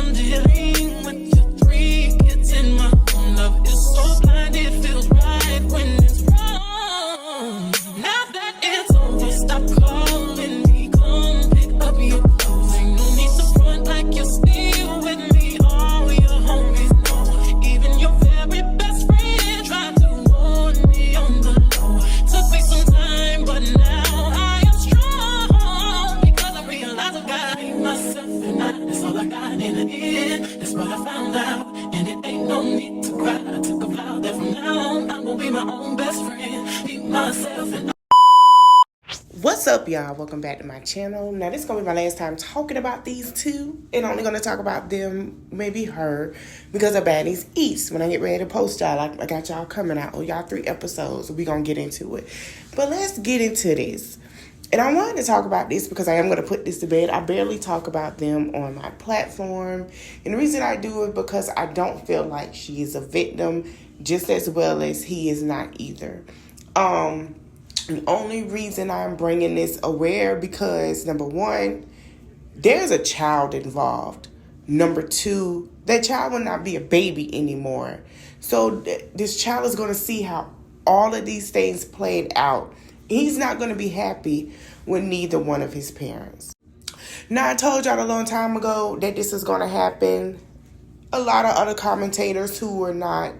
I'm dealing with your 3 kids in my own. Love is so blind, it feels right when it's wrong. Now that it's over, stop calling me. Come pick up your clothes. Ain't no need to front like you're still with me. All your homies know. Even your very best friend tried to warn me on the low. Took me some time, but now I am strong. Because I realize I got myself and that's all I got in the end. That's what I found out. And it ain't no need to cry. I took a vow that from now on I'm gonna be my own best friend. Be myself and What's up, y'all? Welcome back to my channel. Now, this is going to be my last time talking about these two, and only going to talk about them, maybe her, because of Baddies East. When I get ready to post y'all, I got y'all coming out. Oh, y'all 3 episodes. We're going to get into it. But let's get into this. And I wanted to talk about this because I am going to put this to bed. I barely talk about them on my platform. And the reason I do it because I don't feel like she is a victim, just as well as he is not either. The only reason I'm bringing this aware because, number 1, there's a child involved. Number 2, that child will not be a baby anymore. So this child is going to see how all of these things played out. He's not going to be happy with neither one of his parents. Now, I told y'all a long time ago that this is going to happen. A lot of other commentators who are not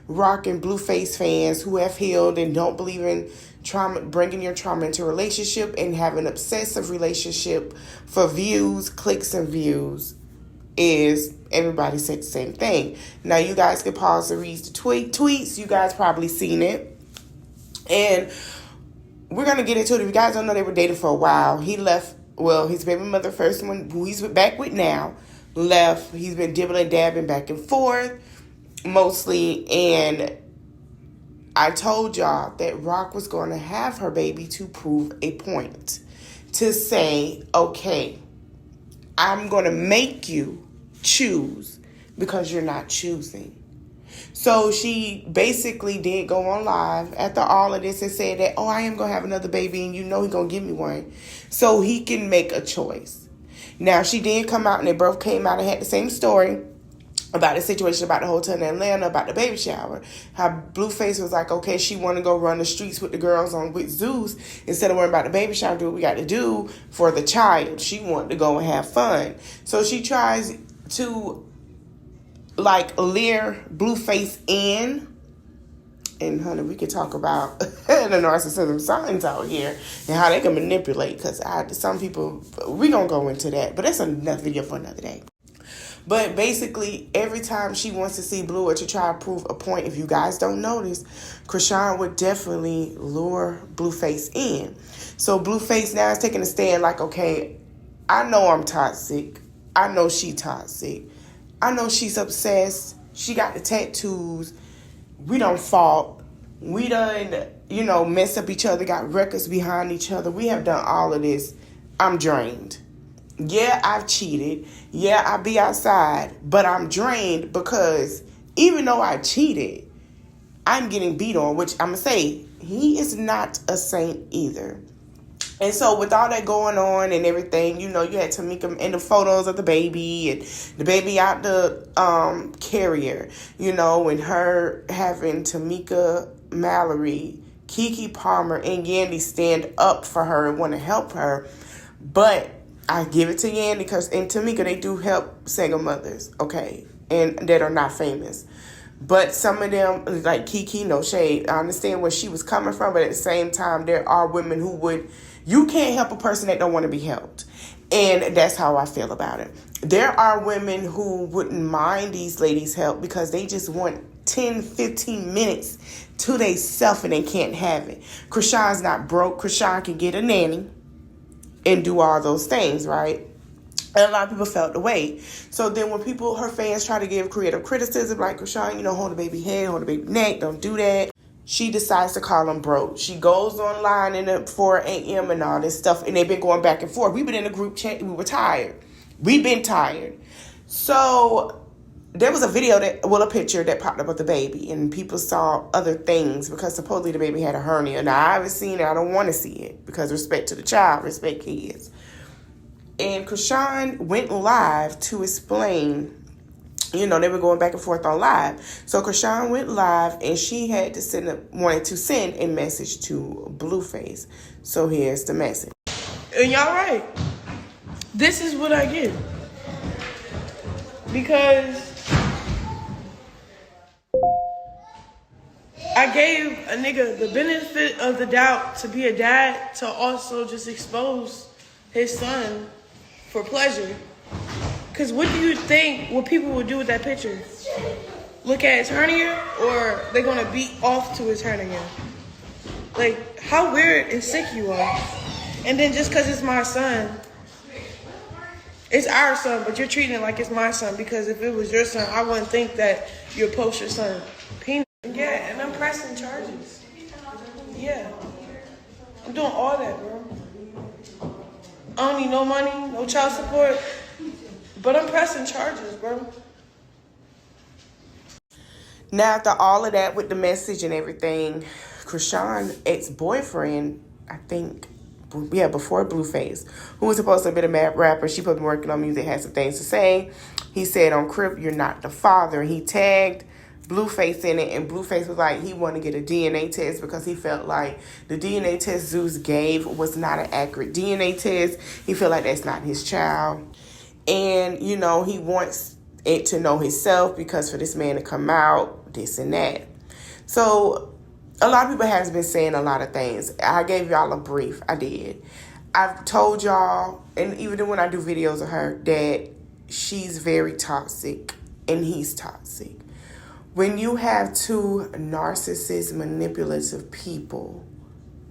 Rock and Blueface fans who have healed and don't believe in trauma, bringing your trauma into a relationship and have an obsessive relationship for views, clicks, and views, is everybody said the same thing. Now, you guys can pause to read the tweets. You guys probably seen it. And we're going to get into it. If you guys don't know, they were dating for a while. He left, well, his baby mother, first one, who he's back with now, left. He's been dibbling, dabbing back and forth, mostly, and I told y'all that Rock was going to have her baby to prove a point. To say, okay, I'm going to make you choose because you're not choosing. So she basically did go on live after all of this and said that, oh, I am going to have another baby and you know he's going to give me one. So he can make a choice. Now, she did come out and they both came out and had the same story about the situation about the hotel in Atlanta, about the baby shower. How Blueface was like, okay, she want to go run the streets with the girls on with Zeus instead of worrying about the baby shower, do what we got to do for the child. She wanted to go and have fun. So she tries to, like, lure Blueface in. And, honey, we could talk about the narcissism signs out here and how they can manipulate. Because some people, we going to go into that. But that's another video for another day. But basically, every time she wants to see Blue or to try to prove a point, if you guys don't notice, Chrisean would definitely lure Blueface in. So Blueface now is taking a stand like, okay, I know I'm toxic. I know she toxic. I know she's obsessed. She got the tattoos. We done fought. We done, messed up each other, got records behind each other. We have done all of this. I'm drained. Yeah, I've cheated. Yeah, I be outside. But I'm drained because even though I cheated, I'm getting beat on, which I'm going to say, he is not a saint either. And so with all that going on and everything, you had Tamika in the photos of the baby and the baby out the carrier, and her having Tamika Mallory, Keke Palmer, and Yandy stand up for her and want to help her. But I give it to Yandy because in Tamika, they do help single mothers, okay, and that are not famous. But some of them, like Keke, no shade, I understand where she was coming from, but at the same time, there are women who would, you can't help a person that don't want to be helped. And that's how I feel about it. There are women who wouldn't mind these ladies' help because they just want 10, 15 minutes to themselves and they can't have it. Chrisean's not broke. Chrisean can get a nanny and do all those things, right? And a lot of people felt the way. So then when her fans try to give creative criticism, like Chrisean, hold the baby head, hold the baby neck, don't do that, she decides to call him broke. She goes online at 4 a.m. and all this stuff, and they've been going back and forth. We've been in a group chat. We were tired. We've been tired. So there was a picture that popped up of the baby, and people saw other things because supposedly the baby had a hernia. Now, I haven't seen it. I don't want to see it because respect to the child, respect kids. And Chrisean went live to explain you know, they were going back and forth on live. So Chrisean went live, and she had to wanted to send a message to Blueface. So here's the message. And y'all right. This is what I get. Because I gave a nigga the benefit of the doubt to be a dad, to also just expose his son for pleasure. Because what do you think what people would do with that picture? Look at his hernia, or they're going to beat off to his hernia? Like, how weird and sick you are. And then just because it's my son, it's our son, but you're treating it like it's my son, because if it was your son, I wouldn't think that you'd post your son penis. Yeah, and I'm pressing charges. Yeah. I'm doing all that, bro. I don't need no money, no child support, but I'm pressing charges, bro. Now, after all of that with the message and everything, Chrisean's ex-boyfriend, I think, before Blueface, who was supposed to have been a mad rapper, she supposed to be working on music, had some things to say. He said on Crip, "You're not the father." He tagged Blueface in it, and Blueface was like, he wanted to get a DNA test because he felt like the DNA test Zeus gave was not an accurate DNA test. He felt like that's not his child. And, you know, he wants it to know himself, because for this man to come out, this and that. So a lot of people have been saying a lot of things. I gave y'all a brief. I did. I've told y'all, and even when I do videos of her, that she's very toxic and he's toxic. When you have two narcissist, manipulative people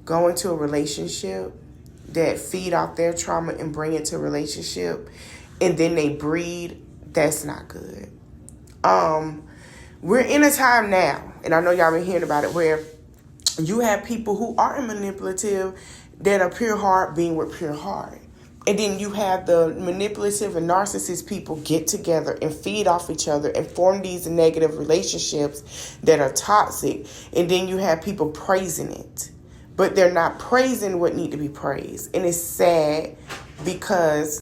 go into a relationship that feed off their trauma and bring it to a relationship, and then they breed, that's not good. We're in a time now, and I know y'all been hearing about it, where you have people who are manipulative that are pure heart being with pure heart. And then you have the manipulative and narcissist people get together and feed off each other and form these negative relationships that are toxic. And then you have people praising it, but they're not praising what need to be praised. And it's sad, because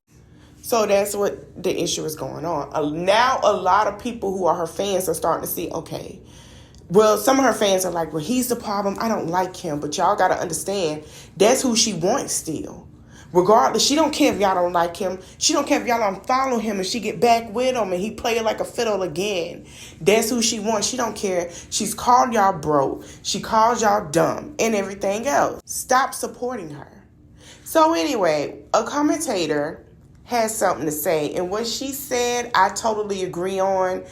so that's what the issue is going on. Now a lot of people who are her fans are starting to see, okay, well, some of her fans are like, well, he's the problem. I don't like him. But y'all got to understand, that's who she wants still. Regardless, she don't care if y'all don't like him. She don't care if y'all don't follow him, and she get back with him and he play it like a fiddle again. That's who she wants. She don't care. She's called y'all broke. She calls y'all dumb and everything else. Stop supporting her. So anyway, a commentator has something to say, and what she said, I totally agree on,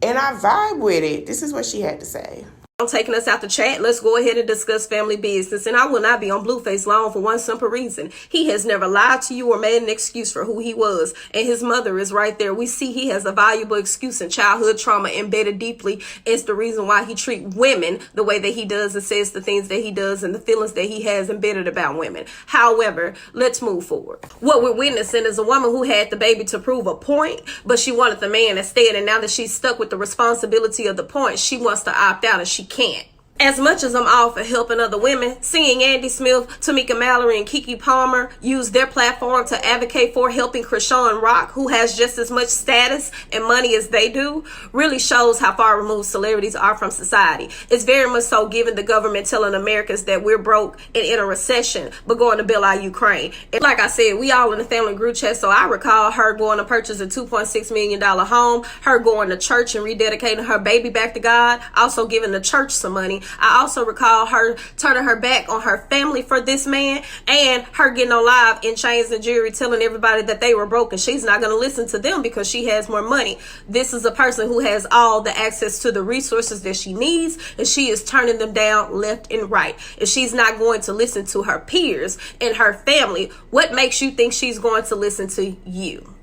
and I vibe with it. This is what she had to say. Taking us out the chat, let's go ahead and discuss family business. And I will not be on Blueface long for one simple reason. He has never lied to you or made an excuse for who he was. And his mother is right there. We see he has a valuable excuse and childhood trauma embedded deeply. It's the reason why he treats women the way that he does and says the things that he does and the feelings that he has embedded about women. However, let's move forward. What we're witnessing is a woman who had the baby to prove a point, but she wanted the man instead. And now that she's stuck with the responsibility of the point, she wants to opt out, and she can't. As much as I'm all for helping other women, seeing Andy Smith, Tamika Mallory, and Keke Palmer use their platform to advocate for helping Chrisean Rock, who has just as much status and money as they do, really shows how far removed celebrities are from society. It's very much so given the government telling Americans that we're broke and in a recession, but going to bail out Ukraine. And like I said, we all in the family group chat, so I recall her going to purchase a $2.6 million home, her going to church and rededicating her baby back to God, also giving the church some money. I also recall her turning her back on her family for this man, and her getting on live in chains and jewelry telling everybody that they were broken. She's not going to listen to them because she has more money. This is a person who has all the access to the resources that she needs, and she is turning them down left and right. If she's not going to listen to her peers and her family, what makes you think she's going to listen to you?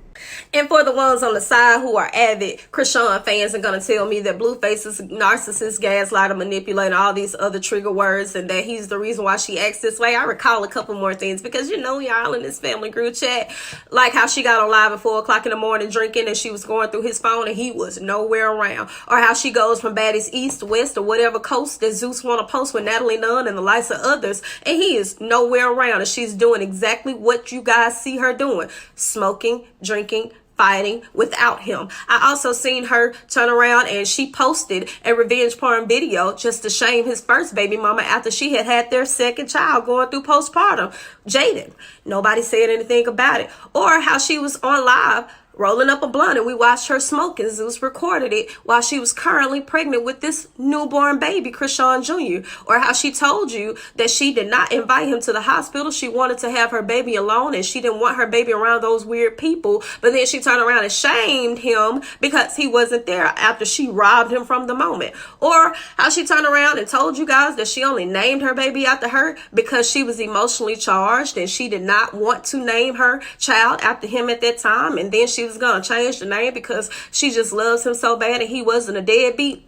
And for the ones on the side who are avid Chrisean fans are going to tell me that Blueface is narcissist, gaslighter, manipulator, all these other trigger words, and that he's the reason why she acts this way, I recall a couple more things, because you know y'all in this family group chat, like how she got on live at 4 o'clock in the morning drinking, and she was going through his phone and he was nowhere around. Or how she goes from baddies east, west, or whatever coast that Zeus want to post with Natalie Nunn and the likes of others, and he is nowhere around, and she's doing exactly what you guys see her doing: smoking, drinking, fighting without him. I also seen her turn around and she posted a revenge porn video just to shame his first baby mama after she had their second child going through postpartum. Jaden. Nobody said anything about it. Or how she was on live rolling up a blunt and we watched her smoking. Zeus recorded it while she was currently pregnant with this newborn baby, Chrisean Jr. Or how she told you that she did not invite him to the hospital. She wanted to have her baby alone and she didn't want her baby around those weird people. But then she turned around and shamed him because he wasn't there after she robbed him from the moment. Or how she turned around and told you guys that she only named her baby after her because she was emotionally charged and she did not want to name her child after him at that time. And then she was going to change the name because she just loves him so bad and he wasn't a deadbeat.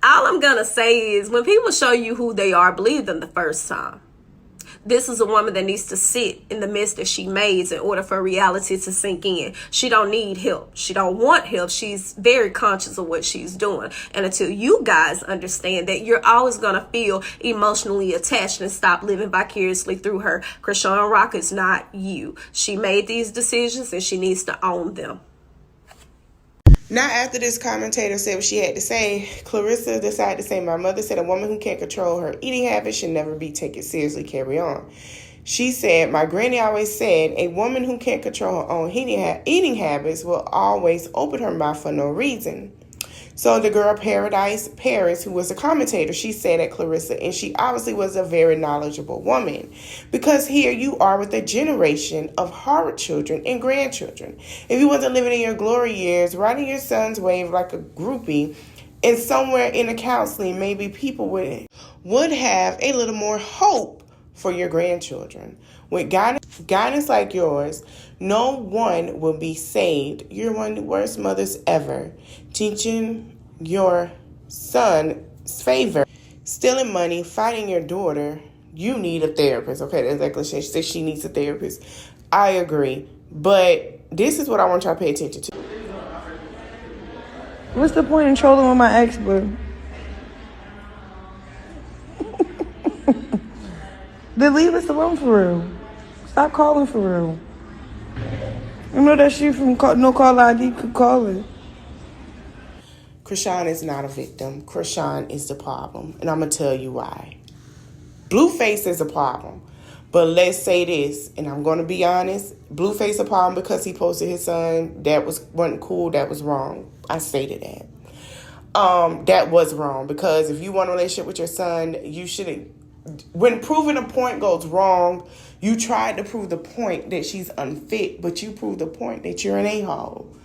All I'm going to say is when people show you who they are, believe them the first time. This is a woman that needs to sit in the mess that she made in order for reality to sink in. She don't need help. She don't want help. She's very conscious of what she's doing. And until you guys understand that, you're always going to feel emotionally attached and stop living vicariously through her. Chrisean Rock is not you. She made these decisions and she needs to own them. Now, after this commentator said what she had to say, Clarissa decided to say, my mother said a woman who can't control her eating habits should never be taken seriously. Carry on. She said, my granny always said a woman who can't control her own eating habits will always open her mouth for no reason. So the girl Paradise Paris, who was a commentator, she said at Clarissa, and she obviously was a very knowledgeable woman, because here you are with a generation of horror children and grandchildren. If you wasn't living in your glory years, riding your son's wave like a groupie, and somewhere in the counseling, maybe people would have a little more hope for your grandchildren. With guidance like yours, no one will be saved. You're one of the worst mothers ever. Teaching your son's favor, stealing money, fighting your daughter. You need a therapist. Okay, that's exactly what she said. She needs a therapist. I agree. But this is what I want y'all to pay attention to. What's the point in trolling with my ex, boo? Then leave us alone for real. Stop calling for real. You know that shit from No Call ID could call it. Chrisean is not a victim. Chrisean is the problem. And I'm going to tell you why. Blueface is a problem. But let's say this, and I'm going to be honest. Blueface a problem because he posted his son. That wasn't cool. That was wrong. I stated that. That was wrong. Because if you want a relationship with your son, you shouldn't. When proving a point goes wrong, you tried to prove the point that she's unfit, but you proved the point that you're an a-hole.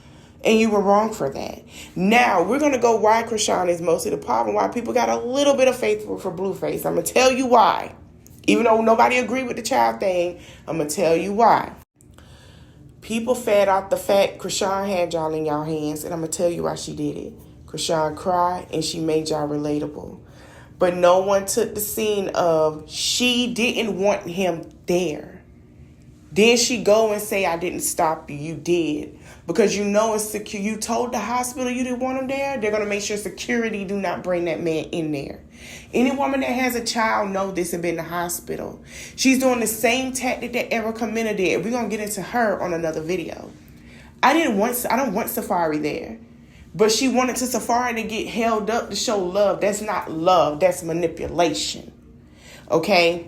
And you were wrong for that. Now, we're going to go why Chrisean is mostly the problem, why people got a little bit of faith for Blueface. I'm going to tell you why. Even though nobody agreed with the child thing, I'm going to tell you why. People fed off the fact Chrisean had y'all in y'all hands, and I'm going to tell you why she did it. Chrisean cried, and she made y'all relatable. But no one took the scene of she didn't want him there. Then she go and say, I didn't stop you. You did. Because you know it's secure. You told the hospital you didn't want him there. They're going to make sure security do not bring that man in there. Any woman that has a child know this and been in the hospital. She's doing the same tactic that Erica Mena did. We're going to get into her on another video. I don't want Safari there. But she wanted to Safari to get held up to show love. That's not love. That's manipulation. Okay?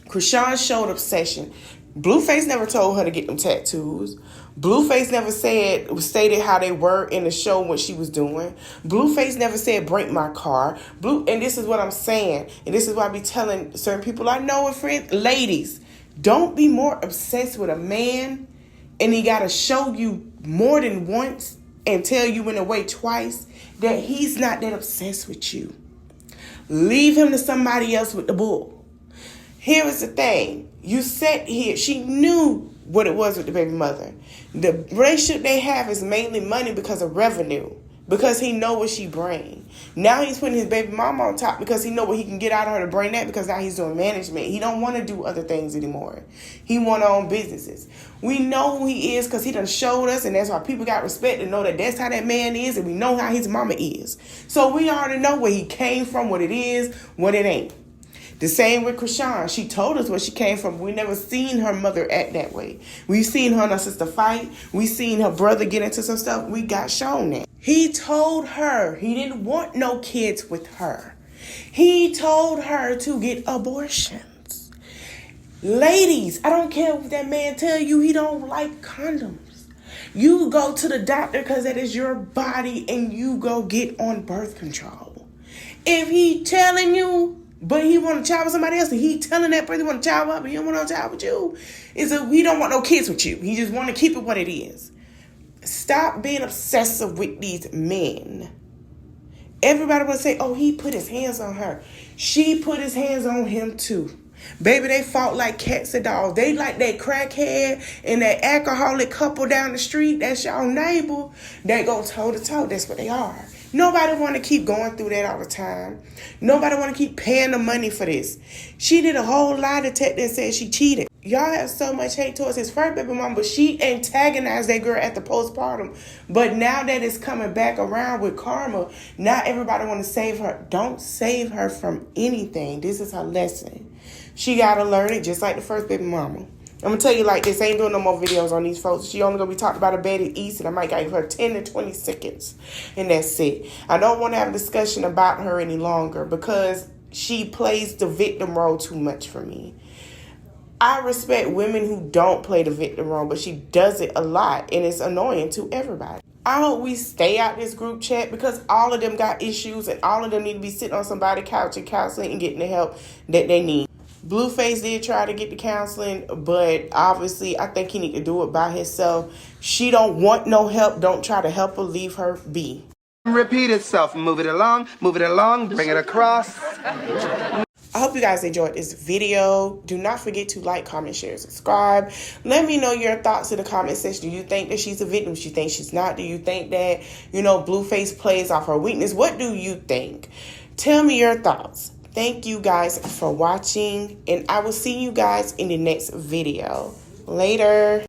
Chrisean showed obsession. Blueface never told her to get them tattoos. Blueface never stated how they were in the show what she was doing. Blueface never said break my car. And this is what I'm saying. And this is why I be telling certain people I know and friends, ladies, don't be more obsessed with a man and he got to show you more than once and tell you in a way twice that he's not that obsessed with you. Leave him to somebody else with the bull. Here is the thing. You sat here. She knew what it was with the baby mother. The relationship they have is mainly money because of revenue. Because he know what she bring. Now he's putting his baby mama on top because he know what he can get out of her to bring that because now he's doing management. He don't want to do other things anymore. He want to own businesses. We know who he is because he done showed us, and that's why people got respect to know that that's how that man is, and we know how his mama is. So we already know where he came from, what it is, what it ain't. The same with Chrisean. She told us where she came from. We never seen her mother act that way. We've seen her and her sister fight. We seen her brother get into some stuff. We got shown that. He told her he didn't want no kids with her. He told her to get abortions. Ladies, I don't care if that man tell you he don't like condoms. You go to the doctor because that is your body and you go get on birth control. If he telling you, but he want to child with somebody else, and he telling that person he want to child up, but he don't want no child with you, he don't want no kids with you. He just want to keep it what it is. Stop being obsessive with these men. Everybody want to say, oh, he put his hands on her. She put his hands on him too. Baby, they fought like cats and dogs. They like that crackhead and that alcoholic couple down the street. That's y'all neighbor. They go toe to toe. That's what they are. Nobody want to keep going through that all the time. Nobody want to keep paying the money for this. She did a whole lie detector and said she cheated. Y'all have so much hate towards his first baby mama, but she antagonized that girl at the postpartum. But now that it's coming back around with karma, now everybody want to save her. Don't save her from anything. This is her lesson. She got to learn it just like the first baby mama. I'm going to tell you like this. I ain't doing no more videos on these folks. She only going to be talking about a Betty East, and I might give her 10 to 20 seconds. And that's it. I don't want to have a discussion about her any longer because she plays the victim role too much for me. I respect women who don't play the victim role, but she does it a lot, and it's annoying to everybody. I hope we stay out this group chat because all of them got issues, and all of them need to be sitting on somebody's couch and counseling and getting the help that they need. Blueface did try to get the counseling, but obviously I think he need to do it by himself. She don't want no help. Don't try to help her. Leave her be. Repeat itself. Move it along, bring it across. I hope you guys enjoyed this video. Do not forget to like, comment, share, subscribe. Let me know your thoughts in the comment section. Do you think that she's a victim? Do you think she's not? Do you think that, Blueface plays off her weakness? What do you think? Tell me your thoughts. Thank you guys for watching, and I will see you guys in the next video. Later.